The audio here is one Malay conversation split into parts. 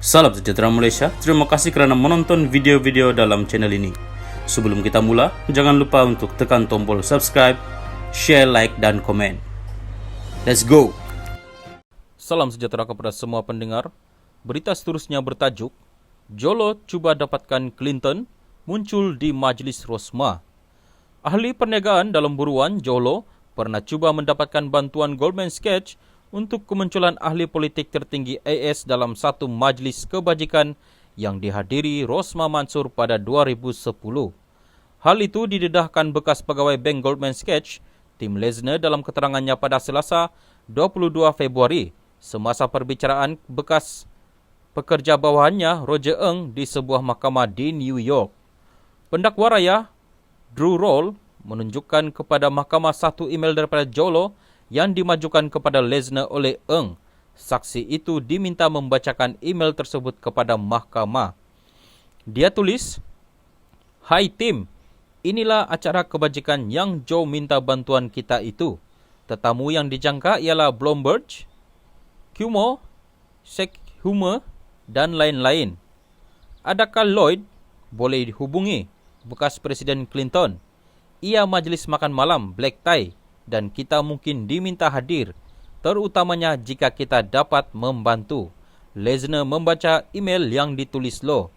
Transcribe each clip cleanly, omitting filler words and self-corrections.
Salam sejahtera Malaysia, terima kasih kerana menonton video-video dalam channel ini. Sebelum kita mula, jangan lupa untuk tekan tombol subscribe, share, like dan komen. Let's go! Salam sejahtera kepada semua pendengar. Berita seterusnya bertajuk, Jolo cuba dapatkan Clinton, muncul di Majlis Rosmah. Ahli perniagaan dalam buruan, Jolo, pernah cuba mendapatkan bantuan Goldman Sachs untuk kemunculan ahli politik tertinggi AS dalam satu majlis kebajikan yang dihadiri Rosmah Mansur pada 2010. Hal itu didedahkan bekas pegawai Bank Goldman Sachs, Tim Lezner dalam keterangannya pada Selasa 22 Februari semasa perbicaraan bekas pekerja bawahannya Roger Ng di sebuah mahkamah di New York. Pendakwa raya Drew Roll menunjukkan kepada mahkamah satu email daripada Jolo yang dimajukan kepada Lezner oleh Ng. Saksi itu diminta membacakan email tersebut kepada mahkamah. Dia tulis, "Hai Tim, inilah acara kebajikan yang Joe minta bantuan kita itu. Tetamu yang dijangka ialah Bloomberg, Cuomo, Schumer dan lain-lain. Adakah Lloyd boleh dihubungi bekas Presiden Clinton? Ia majlis makan malam black tie dan kita mungkin diminta hadir, terutamanya jika kita dapat membantu." Lezner membaca email yang ditulis Lo.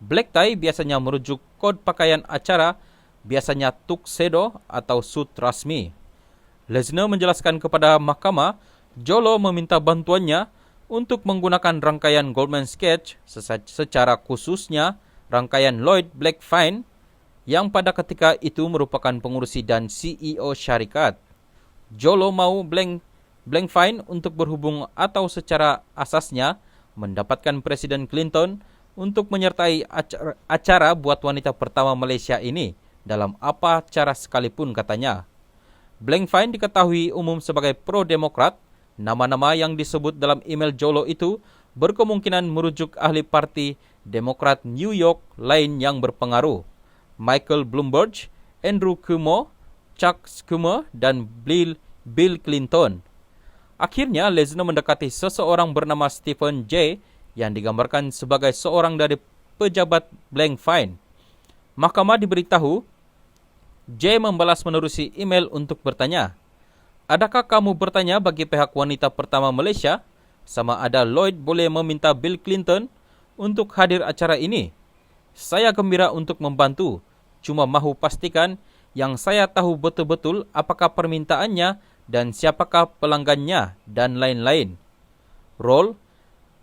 Black tie biasanya merujuk kod pakaian acara, biasanya tuxedo atau suit rasmi. Lezner menjelaskan kepada mahkamah, Jolo meminta bantuannya untuk menggunakan rangkaian Goldman Sachs, secara khususnya rangkaian Lloyd Blankfein, yang pada ketika itu merupakan pengurusi dan CEO syarikat. Jolo mau Blankfein untuk berhubung atau secara asasnya mendapatkan Presiden Clinton untuk menyertai acara buat wanita pertama Malaysia ini dalam apa cara sekalipun, katanya. Blankfein diketahui umum sebagai pro-demokrat. Nama-nama yang disebut dalam email Jolo itu berkemungkinan merujuk ahli parti Demokrat New York lain yang berpengaruh. Michael Bloomberg, Andrew Cuomo, Chuck Schumer dan Bill Clinton. Akhirnya, Lezner mendekati seseorang bernama Stephen J. yang digambarkan sebagai seorang dari pejabat Blankfein. Mahkamah diberitahu, J membalas menerusi email untuk bertanya, "Adakah kamu bertanya bagi pihak wanita pertama Malaysia sama ada Lloyd boleh meminta Bill Clinton untuk hadir acara ini? Saya gembira untuk membantu, cuma mahu pastikan yang saya tahu betul-betul apakah permintaannya dan siapakah pelanggannya dan lain-lain." Roll,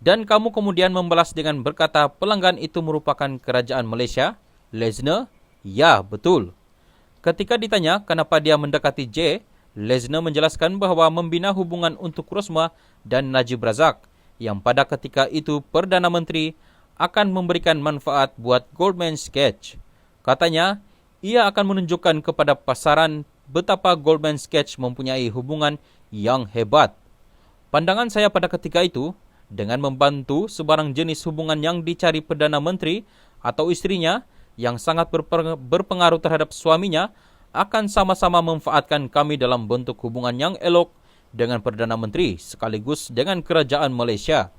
dan kamu kemudian membalas dengan berkata pelanggan itu merupakan kerajaan Malaysia? Lezner, ya betul. Ketika ditanya kenapa dia mendekati J, Lezner menjelaskan bahawa membina hubungan untuk Rosmah dan Najib Razak yang pada ketika itu Perdana Menteri akan memberikan manfaat buat Goldman Sachs. Katanya, ia akan menunjukkan kepada pasaran betapa Goldman Sachs mempunyai hubungan yang hebat. Pandangan saya pada ketika itu, dengan membantu sebarang jenis hubungan yang dicari Perdana Menteri atau istrinya yang sangat berpengaruh terhadap suaminya, akan sama-sama memanfaatkan kami dalam bentuk hubungan yang elok dengan Perdana Menteri sekaligus dengan kerajaan Malaysia.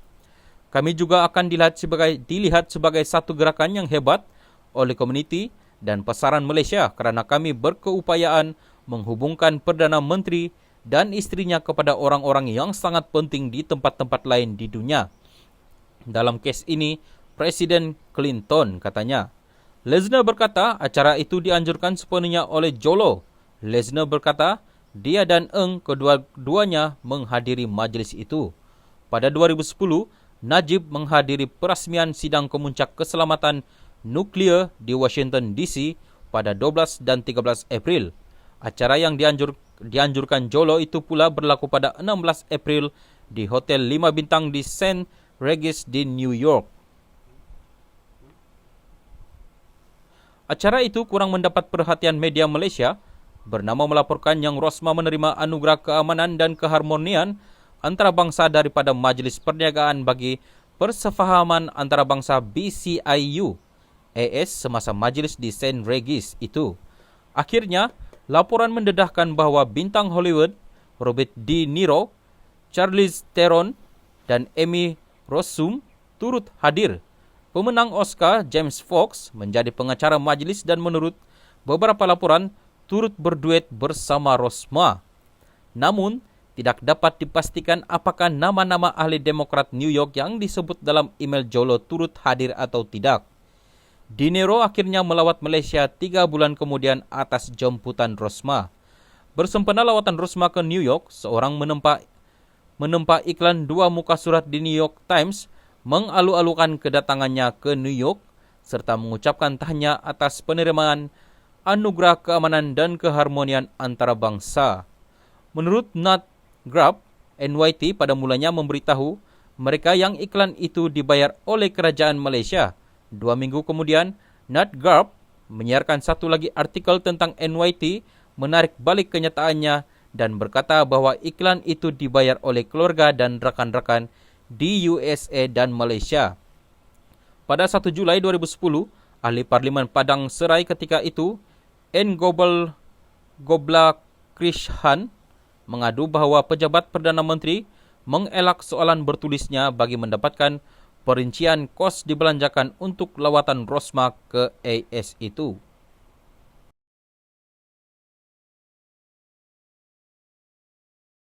Kami juga akan dilihat sebagai satu gerakan yang hebat oleh komuniti dan pasaran Malaysia kerana kami berkeupayaan menghubungkan Perdana Menteri dan istrinya kepada orang-orang yang sangat penting di tempat-tempat lain di dunia. Dalam kes ini, Presiden Clinton, katanya. Lezner berkata acara itu dianjurkan sepenuhnya oleh Jolo. Lezner berkata dia dan Ng kedua-duanya menghadiri majlis itu. Pada 2010, Najib menghadiri perasmian sidang kemuncak keselamatan nuklear di Washington DC pada 12 dan 13 April. Acara yang dianjurkan Jolo itu pula berlaku pada 16 April di Hotel 5 Bintang di St. Regis di New York. Acara itu kurang mendapat perhatian media Malaysia, bernama melaporkan yang Rosmah menerima anugerah keamanan dan keharmonian antarabangsa daripada Majlis Perniagaan bagi Persefahaman Antarabangsa BCIU AS semasa majlis di St. Regis itu. Akhirnya, laporan mendedahkan bahawa bintang Hollywood Robert De Niro, Charlize Theron dan Amy Rossum turut hadir. Pemenang Oscar James Fox menjadi pengacara majlis dan menurut beberapa laporan turut berduet bersama Rosmah. Namun, tidak dapat dipastikan apakah nama-nama ahli Demokrat New York yang disebut dalam email Jolo turut hadir atau tidak. De Niro akhirnya melawat Malaysia 3 bulan kemudian atas jemputan Rosmah. Bersempena lawatan Rosmah ke New York, seorang menempa iklan 2 muka surat di New York Times mengalu-alukan kedatangannya ke New York serta mengucapkan tahniah atas penerimaan anugerah keamanan dan keharmonian antarabangsa. Menurut Nat Grab, NYT pada mulanya memberitahu mereka yang iklan itu dibayar oleh kerajaan Malaysia. 2 minggu kemudian, Nat Grab menyiarkan satu lagi artikel tentang NYT menarik balik kenyataannya dan berkata bahwa iklan itu dibayar oleh keluarga dan rakan-rakan di USA dan Malaysia. Pada 1 Julai 2010, ahli Parlimen Padang Serai ketika itu, N. Gobla Krishan, mengadu bahawa pejabat Perdana Menteri mengelak soalan bertulisnya bagi mendapatkan perincian kos dibelanjakan untuk lawatan Rosmah ke AS itu.